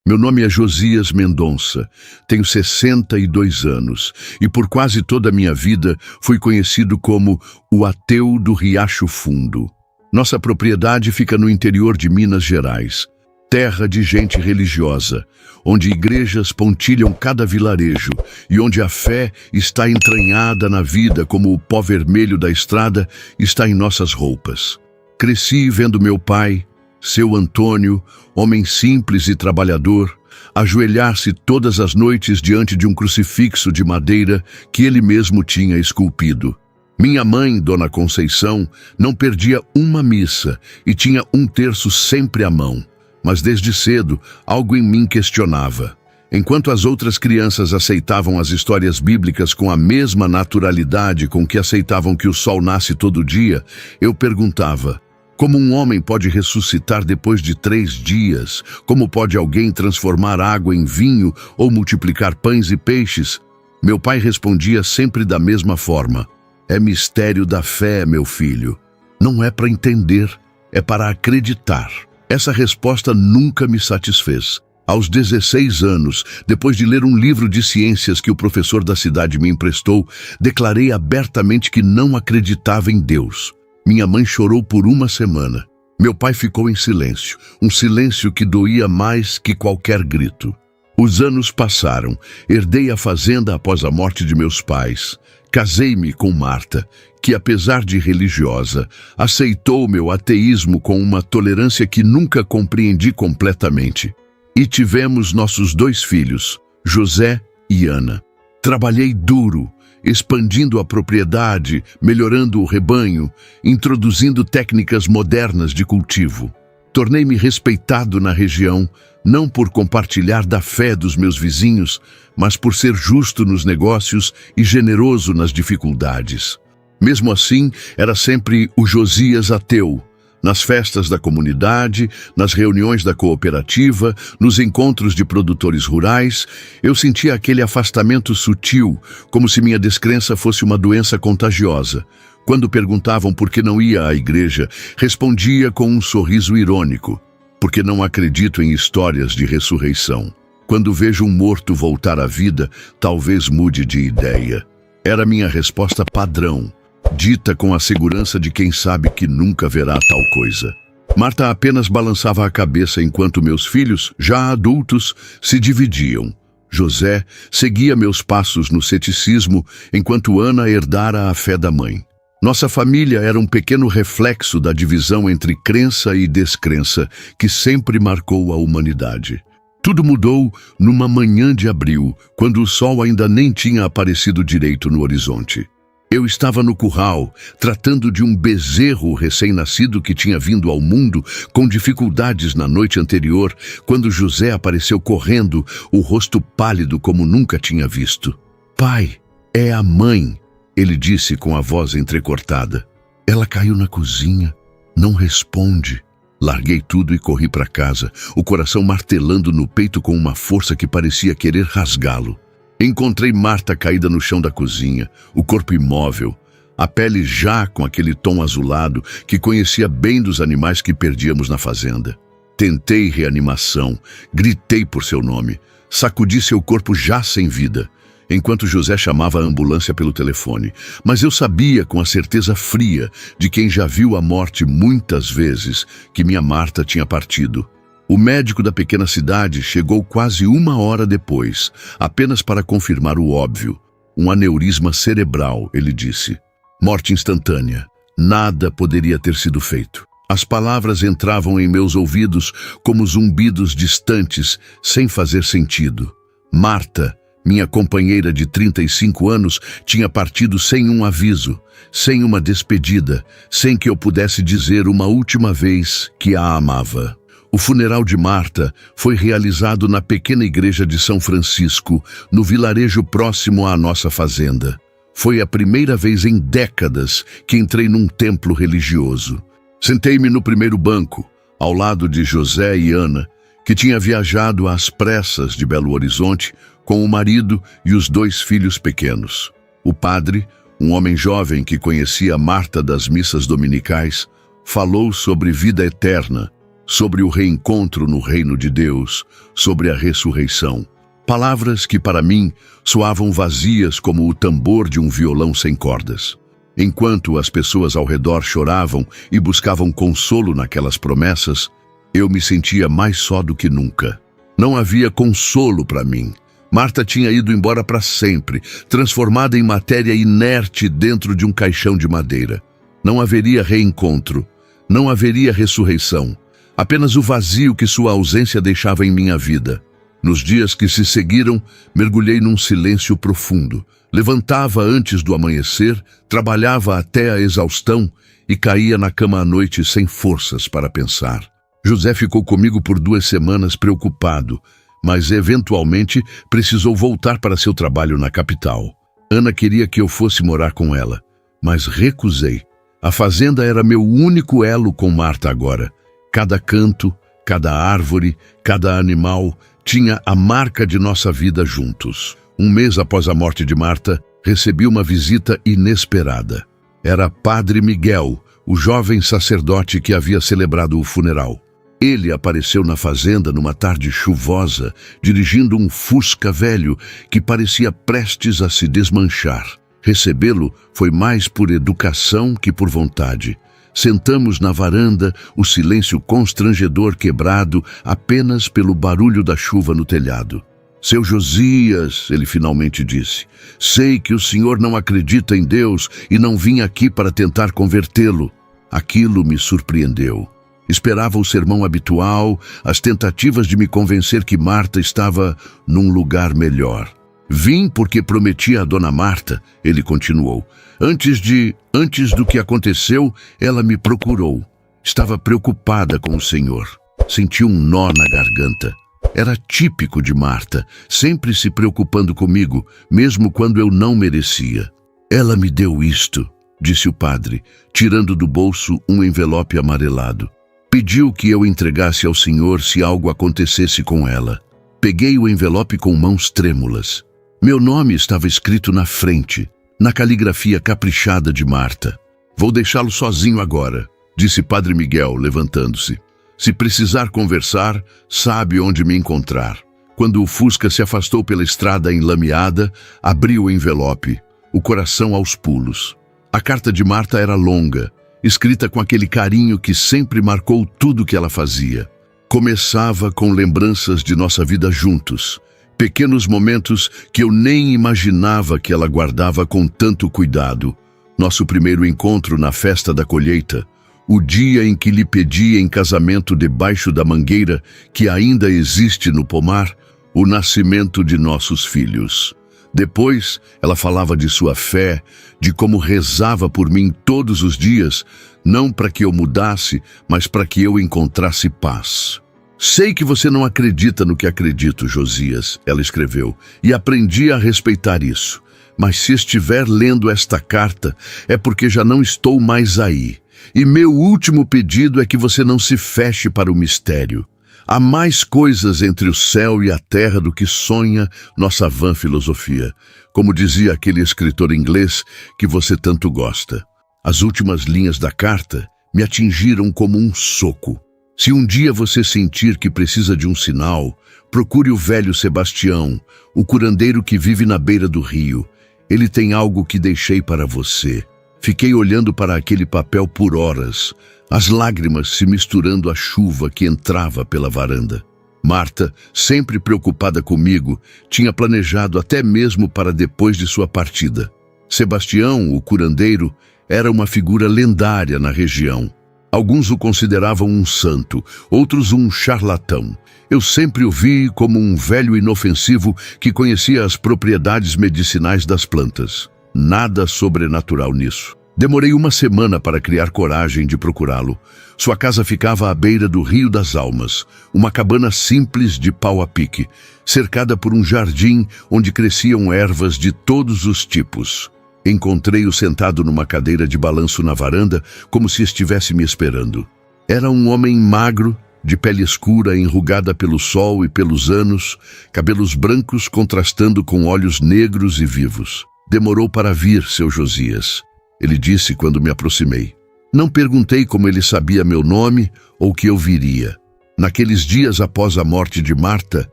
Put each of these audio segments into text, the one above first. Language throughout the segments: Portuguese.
Meu nome é Josias Mendonça, tenho 62 anos e por quase toda a minha vida fui conhecido como o ateu do Riacho Fundo. Nossa propriedade fica no interior de Minas Gerais, terra de gente religiosa, onde igrejas pontilham cada vilarejo e onde a fé está entranhada na vida como o pó vermelho da estrada está em nossas roupas. Cresci vendo meu pai, seu Antônio, homem simples e trabalhador, ajoelhar-se todas as noites diante de um crucifixo de madeira que ele mesmo tinha esculpido. Minha mãe, Dona Conceição, não perdia uma missa e tinha um terço sempre à mão. Mas desde cedo, algo em mim questionava. Enquanto as outras crianças aceitavam as histórias bíblicas com a mesma naturalidade com que aceitavam que o sol nasce todo dia, eu perguntava: como um homem pode ressuscitar depois de 3 dias? Como pode alguém transformar água em vinho ou multiplicar pães e peixes? Meu pai respondia sempre da mesma forma: é mistério da fé, meu filho. Não é para entender, é para acreditar. Essa resposta nunca me satisfez. Aos 16 anos, depois de ler um livro de ciências que o professor da cidade me emprestou, declarei abertamente que não acreditava em Deus. Minha mãe chorou por uma semana. Meu pai ficou em silêncio, um silêncio que doía mais que qualquer grito. Os anos passaram, herdei a fazenda após a morte de meus pais. Casei-me com Marta, que apesar de religiosa, aceitou meu ateísmo com uma tolerância que nunca compreendi completamente. E tivemos nossos 2 filhos, José e Ana. Trabalhei duro, expandindo a propriedade, melhorando o rebanho, introduzindo técnicas modernas de cultivo. Tornei-me respeitado na região, não por compartilhar da fé dos meus vizinhos, mas por ser justo nos negócios e generoso nas dificuldades. Mesmo assim, era sempre o Josias ateu. Nas festas da comunidade, nas reuniões da cooperativa, nos encontros de produtores rurais, eu sentia aquele afastamento sutil, como se minha descrença fosse uma doença contagiosa. Quando perguntavam por que não ia à igreja, respondia com um sorriso irônico: porque não acredito em histórias de ressurreição. Quando vejo um morto voltar à vida, talvez mude de ideia. Era minha resposta padrão, dita com a segurança de quem sabe que nunca verá tal coisa. Marta apenas balançava a cabeça enquanto meus filhos, já adultos, se dividiam. José seguia meus passos no ceticismo, enquanto Ana herdara a fé da mãe. Nossa família era um pequeno reflexo da divisão entre crença e descrença que sempre marcou a humanidade. Tudo mudou numa manhã de abril, quando o sol ainda nem tinha aparecido direito no horizonte. Eu estava no curral, tratando de um bezerro recém-nascido que tinha vindo ao mundo com dificuldades na noite anterior, quando José apareceu correndo, o rosto pálido como nunca tinha visto. "Pai, é a mãe", ele disse com a voz entrecortada. "Ela caiu na cozinha, não responde." Larguei tudo e corri para casa, o coração martelando no peito com uma força que parecia querer rasgá-lo. Encontrei Marta caída no chão da cozinha, o corpo imóvel, a pele já com aquele tom azulado que conhecia bem dos animais que perdíamos na fazenda. Tentei reanimação, gritei por seu nome, sacudi seu corpo já sem vida, enquanto José chamava a ambulância pelo telefone. Mas eu sabia com a certeza fria de quem já viu a morte muitas vezes que minha Marta tinha partido. O médico da pequena cidade chegou quase 1 hora depois, apenas para confirmar o óbvio. Um aneurisma cerebral, ele disse. Morte instantânea. Nada poderia ter sido feito. As palavras entravam em meus ouvidos como zumbidos distantes, sem fazer sentido. Marta, minha companheira de 35 anos, tinha partido sem um aviso, sem uma despedida, sem que eu pudesse dizer uma última vez que a amava. O funeral de Marta foi realizado na pequena igreja de São Francisco, no vilarejo próximo à nossa fazenda. Foi a primeira vez em décadas que entrei num templo religioso. Sentei-me no primeiro banco, ao lado de José e Ana, que tinha viajado às pressas de Belo Horizonte com o marido e os 2 filhos pequenos. O padre, um homem jovem que conhecia Marta das missas dominicais, falou sobre vida eterna, sobre o reencontro no reino de Deus, sobre a ressurreição. Palavras que para mim soavam vazias como o tambor de um violão sem cordas. Enquanto as pessoas ao redor choravam e buscavam consolo naquelas promessas, eu me sentia mais só do que nunca. Não havia consolo para mim. Marta tinha ido embora para sempre, transformada em matéria inerte dentro de um caixão de madeira. Não haveria reencontro, não haveria ressurreição, apenas o vazio que sua ausência deixava em minha vida. Nos dias que se seguiram, mergulhei num silêncio profundo. Levantava antes do amanhecer, trabalhava até a exaustão e caía na cama à noite sem forças para pensar. José ficou comigo por 2 semanas preocupado, mas eventualmente precisou voltar para seu trabalho na capital. Ana queria que eu fosse morar com ela, mas recusei. A fazenda era meu único elo com Marta agora. Cada canto, cada árvore, cada animal tinha a marca de nossa vida juntos. 1 mês após a morte de Marta, recebi uma visita inesperada. Era Padre Miguel, o jovem sacerdote que havia celebrado o funeral. Ele apareceu na fazenda numa tarde chuvosa, dirigindo um Fusca velho que parecia prestes a se desmanchar. Recebê-lo foi mais por educação que por vontade. Sentamos na varanda, o silêncio constrangedor quebrado apenas pelo barulho da chuva no telhado. Seu Josias, ele finalmente disse, sei que o senhor não acredita em Deus e não vim aqui para tentar convertê-lo. Aquilo me surpreendeu. Esperava o sermão habitual, as tentativas de me convencer que Marta estava num lugar melhor. Vim porque prometi a dona Marta, ele continuou. Antes do que aconteceu, ela me procurou. Estava preocupada com o senhor. Senti um nó na garganta. Era típico de Marta, sempre se preocupando comigo, mesmo quando eu não merecia. Ela me deu isto, disse o padre, tirando do bolso um envelope amarelado. Pediu que eu entregasse ao senhor se algo acontecesse com ela. Peguei o envelope com mãos trêmulas. Meu nome estava escrito na frente, na caligrafia caprichada de Marta. Vou deixá-lo sozinho agora, disse Padre Miguel, levantando-se. Se precisar conversar, sabe onde me encontrar. Quando o Fusca se afastou pela estrada enlameada, abri o envelope, o coração aos pulos. A carta de Marta era longa, escrita com aquele carinho que sempre marcou tudo que ela fazia. Começava com lembranças de nossa vida juntos, pequenos momentos que eu nem imaginava que ela guardava com tanto cuidado. Nosso primeiro encontro na festa da colheita, o dia em que lhe pedi em casamento debaixo da mangueira que ainda existe no pomar, o nascimento de nossos filhos. Depois, ela falava de sua fé, de como rezava por mim todos os dias, não para que eu mudasse, mas para que eu encontrasse paz. Sei que você não acredita no que acredito, Josias, ela escreveu, e aprendi a respeitar isso. Mas se estiver lendo esta carta, é porque já não estou mais aí. E meu último pedido é que você não se feche para o mistério. Há mais coisas entre o céu e a terra do que sonha nossa vã filosofia, como dizia aquele escritor inglês que você tanto gosta. As últimas linhas da carta me atingiram como um soco. Se um dia você sentir que precisa de um sinal, procure o velho Sebastião, o curandeiro que vive na beira do rio. Ele tem algo que deixei para você. Fiquei olhando para aquele papel por horas, as lágrimas se misturando à chuva que entrava pela varanda. Marta, sempre preocupada comigo, tinha planejado até mesmo para depois de sua partida. Sebastião, o curandeiro, era uma figura lendária na região. Alguns o consideravam um santo, outros um charlatão. Eu sempre o vi como um velho inofensivo que conhecia as propriedades medicinais das plantas. Nada sobrenatural nisso. Demorei 1 semana para criar coragem de procurá-lo. Sua casa ficava à beira do Rio das Almas, uma cabana simples de pau a pique, cercada por um jardim onde cresciam ervas de todos os tipos. Encontrei-o sentado numa cadeira de balanço na varanda, como se estivesse me esperando. Era um homem magro, de pele escura, enrugada pelo sol e pelos anos, cabelos brancos contrastando com olhos negros e vivos. Demorou para vir, seu Josias, ele disse quando me aproximei. Não perguntei como ele sabia meu nome ou que eu viria. Naqueles dias após a morte de Marta,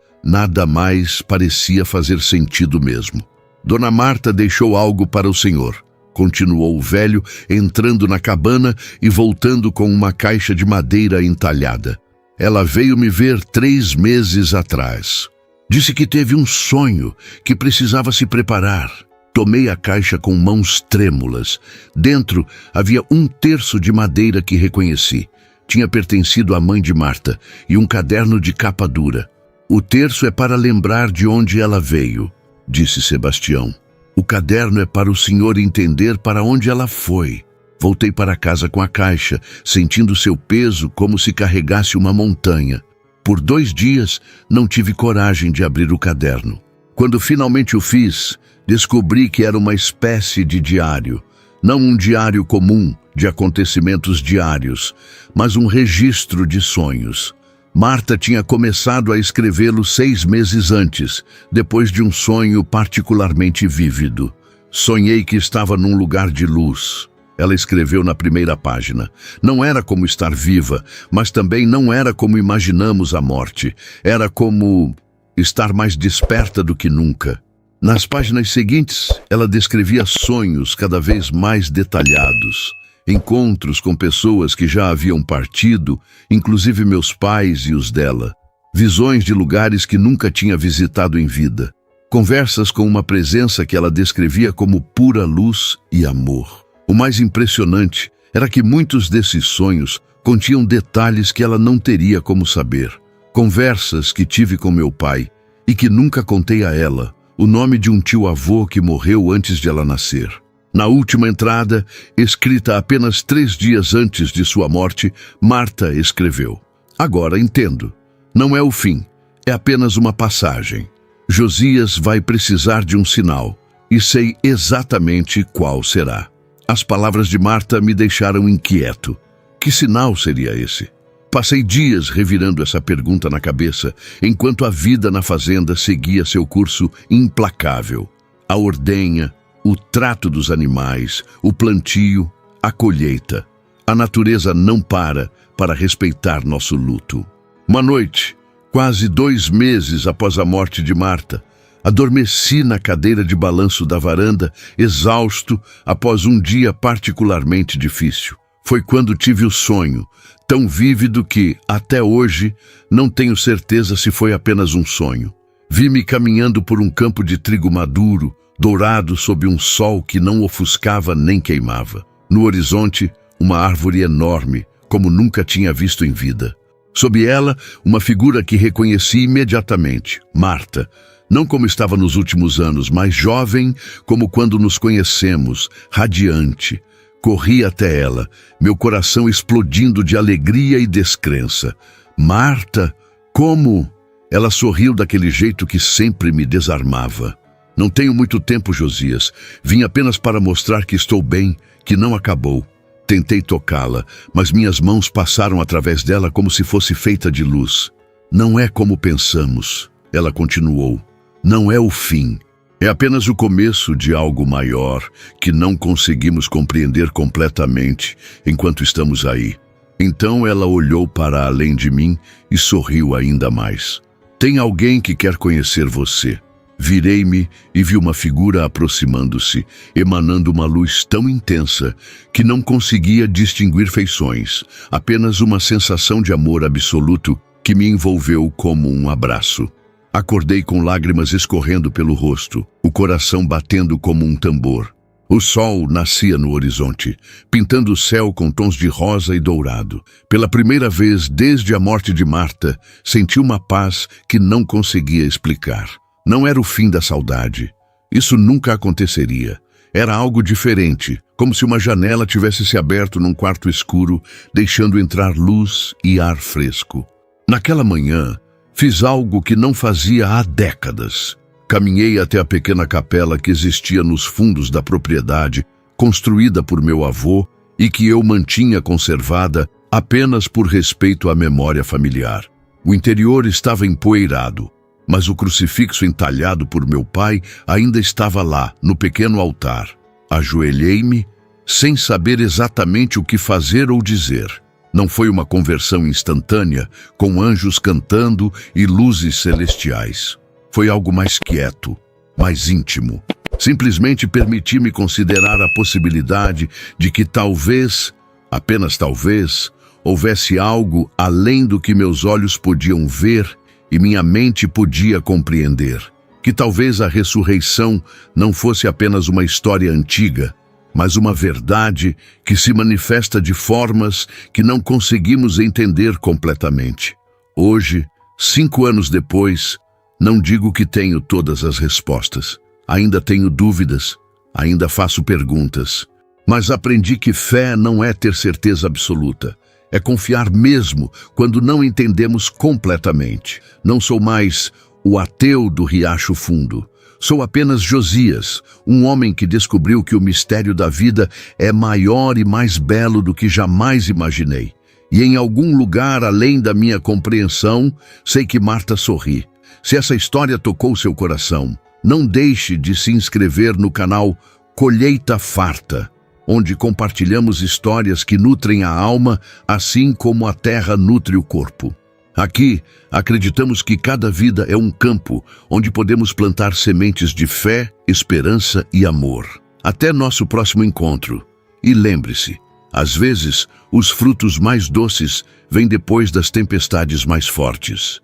nada mais parecia fazer sentido mesmo. Dona Marta deixou algo para o Senhor, continuou o velho, entrando na cabana e voltando com uma caixa de madeira entalhada. Ela veio me ver 3 meses atrás. Disse que teve um sonho, que precisava se preparar. Tomei a caixa com mãos trêmulas. Dentro havia 1/3 de madeira que reconheci. Tinha pertencido à mãe de Marta e um caderno de capa dura. O terço é para lembrar de onde ela veio, disse Sebastião. O caderno é para o senhor entender para onde ela foi. Voltei para casa com a caixa, sentindo seu peso como se carregasse uma montanha. Por 2 dias, não tive coragem de abrir o caderno. Quando finalmente o fiz, descobri que era uma espécie de diário. Não um diário comum de acontecimentos diários, mas um registro de sonhos. Marta tinha começado a escrevê-lo 6 meses antes, depois de um sonho particularmente vívido. Sonhei que estava num lugar de luz. Ela escreveu na primeira página. Não era como estar viva, mas também não era como imaginamos a morte. Era como estar mais desperta do que nunca. Nas páginas seguintes, ela descrevia sonhos cada vez mais detalhados. Encontros com pessoas que já haviam partido, inclusive meus pais e os dela. Visões de lugares que nunca tinha visitado em vida. Conversas com uma presença que ela descrevia como pura luz e amor. O mais impressionante era que muitos desses sonhos continham detalhes que ela não teria como saber. Conversas que tive com meu pai e que nunca contei a ela. O nome de um tio-avô que morreu antes de ela nascer. Na última entrada, escrita apenas 3 dias antes de sua morte, Marta escreveu: "Agora entendo. Não é o fim, é apenas uma passagem. Josias vai precisar de um sinal, e sei exatamente qual será." As palavras de Marta me deixaram inquieto. Que sinal seria esse? Passei dias revirando essa pergunta na cabeça, enquanto a vida na fazenda seguia seu curso implacável. A ordenha, o trato dos animais, o plantio, a colheita. A natureza não para respeitar nosso luto. Uma noite, quase 2 meses após a morte de Marta, adormeci na cadeira de balanço da varanda, exausto após um dia particularmente difícil. Foi quando tive o sonho, tão vívido que, até hoje, não tenho certeza se foi apenas um sonho. Vi-me caminhando por um campo de trigo maduro, dourado sob um sol que não ofuscava nem queimava. No horizonte, uma árvore enorme, como nunca tinha visto em vida. Sob ela, uma figura que reconheci imediatamente, Marta. Não como estava nos últimos anos, mas jovem como quando nos conhecemos, radiante. Corri até ela, meu coração explodindo de alegria e descrença. "Marta, como?" Ela sorriu daquele jeito que sempre me desarmava. "Não tenho muito tempo, Josias. Vim apenas para mostrar que estou bem, que não acabou." Tentei tocá-la, mas minhas mãos passaram através dela como se fosse feita de luz. "Não é como pensamos," ela continuou. "Não é o fim. É apenas o começo de algo maior que não conseguimos compreender completamente enquanto estamos aí." Então ela olhou para além de mim e sorriu ainda mais. "Tem alguém que quer conhecer você." Virei-me e vi uma figura aproximando-se, emanando uma luz tão intensa que não conseguia distinguir feições, apenas uma sensação de amor absoluto que me envolveu como um abraço. Acordei com lágrimas escorrendo pelo rosto, o coração batendo como um tambor. O sol nascia no horizonte, pintando o céu com tons de rosa e dourado. Pela primeira vez desde a morte de Marta, senti uma paz que não conseguia explicar. Não era o fim da saudade. Isso nunca aconteceria. Era algo diferente, como se uma janela tivesse se aberto num quarto escuro, deixando entrar luz e ar fresco. Naquela manhã, fiz algo que não fazia há décadas. Caminhei até a pequena capela que existia nos fundos da propriedade, construída por meu avô e que eu mantinha conservada apenas por respeito à memória familiar. O interior estava empoeirado, mas o crucifixo entalhado por meu pai ainda estava lá, no pequeno altar. Ajoelhei-me sem saber exatamente o que fazer ou dizer. Não foi uma conversão instantânea, com anjos cantando e luzes celestiais. Foi algo mais quieto, mais íntimo. Simplesmente permiti-me considerar a possibilidade de que talvez, apenas talvez, houvesse algo além do que meus olhos podiam ver e minha mente podia compreender. Que talvez a ressurreição não fosse apenas uma história antiga, mas uma verdade que se manifesta de formas que não conseguimos entender completamente. Hoje, 5 anos depois, não digo que tenho todas as respostas. Ainda tenho dúvidas, ainda faço perguntas. Mas aprendi que fé não é ter certeza absoluta. É confiar mesmo quando não entendemos completamente. Não sou mais o ateu do Riacho Fundo. Sou apenas Josias, um homem que descobriu que o mistério da vida é maior e mais belo do que jamais imaginei. E em algum lugar além da minha compreensão, sei que Marta sorri. Se essa história tocou seu coração, não deixe de se inscrever no canal Colheita Farta, onde compartilhamos histórias que nutrem a alma, assim como a terra nutre o corpo. Aqui, acreditamos que cada vida é um campo onde podemos plantar sementes de fé, esperança e amor. Até nosso próximo encontro. E lembre-se, às vezes, os frutos mais doces vêm depois das tempestades mais fortes.